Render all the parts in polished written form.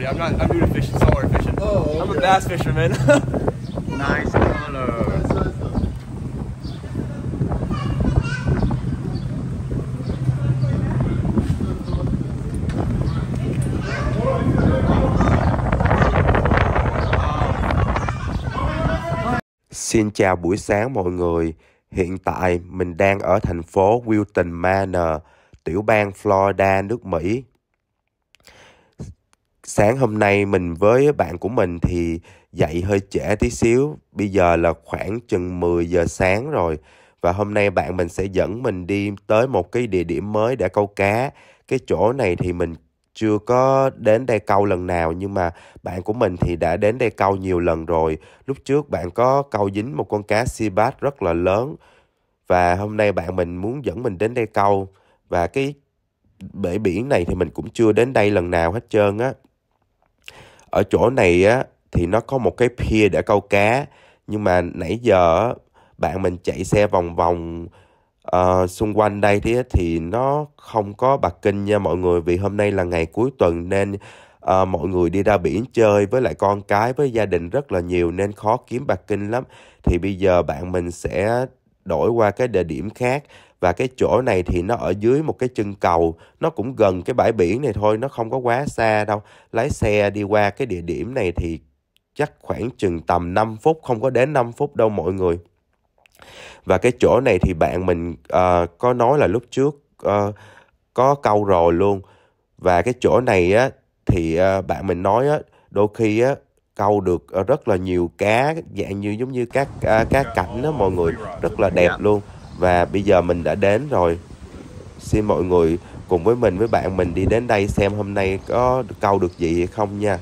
Yeah, I'm new to fishing, saltwater fishing. Oh, okay. I'm a bass fisherman. Nice color. Xin chào buổi sáng mọi người. Hiện tại mình đang ở thành phố Wilton Manor, tiểu bang Florida, nước Mỹ. Sáng hôm nay mình với bạn của mình thì dậy hơi trễ tí xíu. Bây giờ là khoảng chừng 10 giờ sáng rồi. Và hôm nay bạn mình sẽ dẫn mình đi tới một cái địa điểm mới để câu cá. Cái chỗ này thì mình chưa có đến đây câu lần nào, nhưng mà bạn của mình thì đã đến đây câu nhiều lần rồi. Lúc trước bạn có câu dính một con cá sea bass rất là lớn. Và hôm nay bạn mình muốn dẫn mình đến đây câu. Và cái bể biển này thì mình cũng chưa đến đây lần nào hết trơn á. Ở chỗ này á thì nó có một cái pier để câu cá, nhưng mà nãy giờ bạn mình chạy xe vòng vòng xung quanh đây thì nó không có parking nha mọi người, vì hôm nay là ngày cuối tuần nên mọi người đi ra biển chơi với lại con cái với gia đình rất là nhiều nên khó kiếm parking lắm. Thì bây giờ bạn mình sẽ đổi qua cái địa điểm khác. Và cái chỗ này thì nó ở dưới một cái chân cầu. Nó cũng gần cái bãi biển này thôi, nó không có quá xa đâu. Lái xe đi qua cái địa điểm này thì chắc khoảng chừng tầm 5 phút, không có đến 5 phút đâu mọi người. Và cái chỗ này thì bạn mình có nói là lúc trước có câu rồi luôn. Và cái chỗ này á thì bạn mình nói á, đôi khi á câu được rất là nhiều cá, dạng như giống như cá cảnh đó mọi người, rất là đẹp luôn. Và bây giờ mình đã đến rồi. Xin mọi người cùng với mình với bạn mình đi đến đây xem hôm nay có câu được gì hay không nha.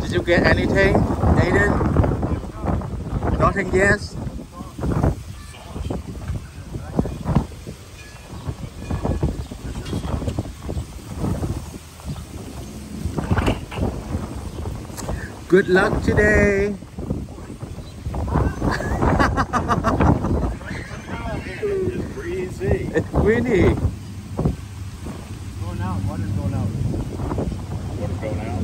Did you get anything, Aiden? Nothing yet? Good luck today. It's breezy. It's windy. Going out. Water's going out. Water's going out.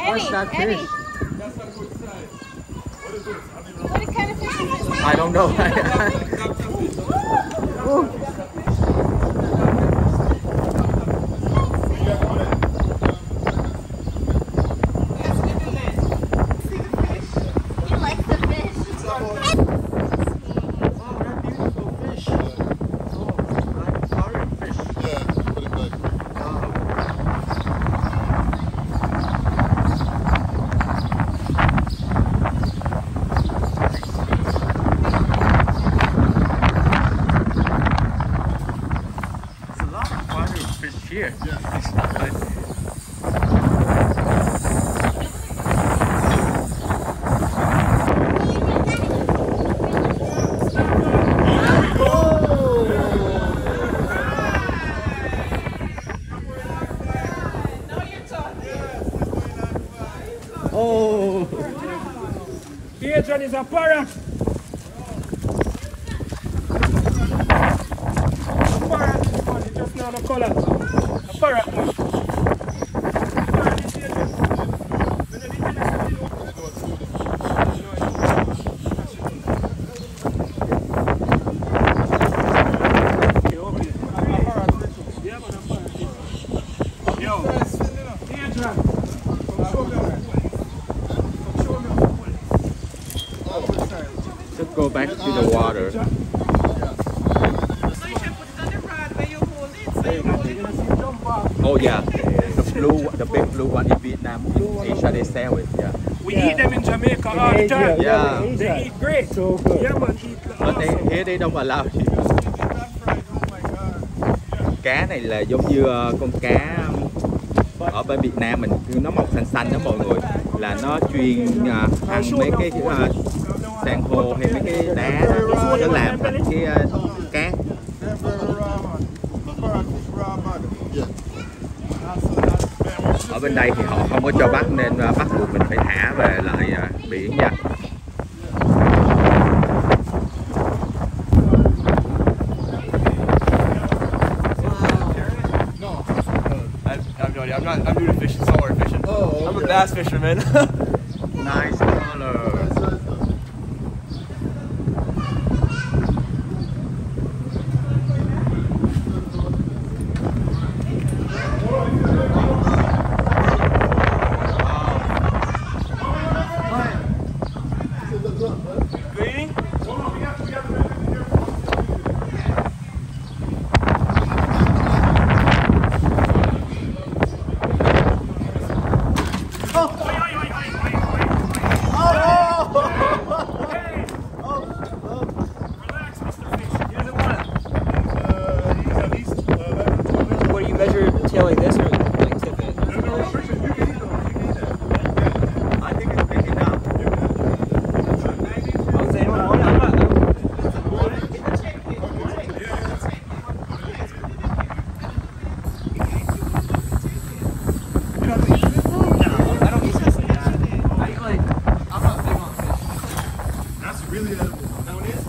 What's that fish? What kind of fish is this? I don't know. He likes the fish. Aquarium fish. Yeah, put it back. There's a lot of aquarium fish here. Oh! Here, John, is a parrot. A parrot is funny, just now the color. A parrot, man. Parrot is here, John. When they begin to see you, okay, okay. A parrot, yeah, man, a parrot. Yo, here, John. Come show me. Come show me. Just go back to the water. So you should put it on the rod where you hold it. So you hold it. Oh yeah, the big blue one in Vietnam, in Asia they sell it. Yeah, We eat them in Jamaica all the time. Yeah. They eat great. So good. Yeah, man, eat but awesome. here they don't allow you. Cá này là giống như con cá ở bên Việt Nam mình, nó màu xanh xanh đó mọi người, là nó chuyên ăn mấy cái san hô hay mấy cái đá đó, nó làm thành cái cát. Ở bên đây thì họ không có cho bắt nên bắt buộc mình phải thả về lại biển nha. I'm new to fishing, saltwater fishing. Oh, I'm a okay. bass fisherman. Nice color. Good eating? What do you measure tail like this or like tip it? I think it's big enough. I would say I'm not. I don't eat this. I eat like, I'm not big on fish. That's really edible.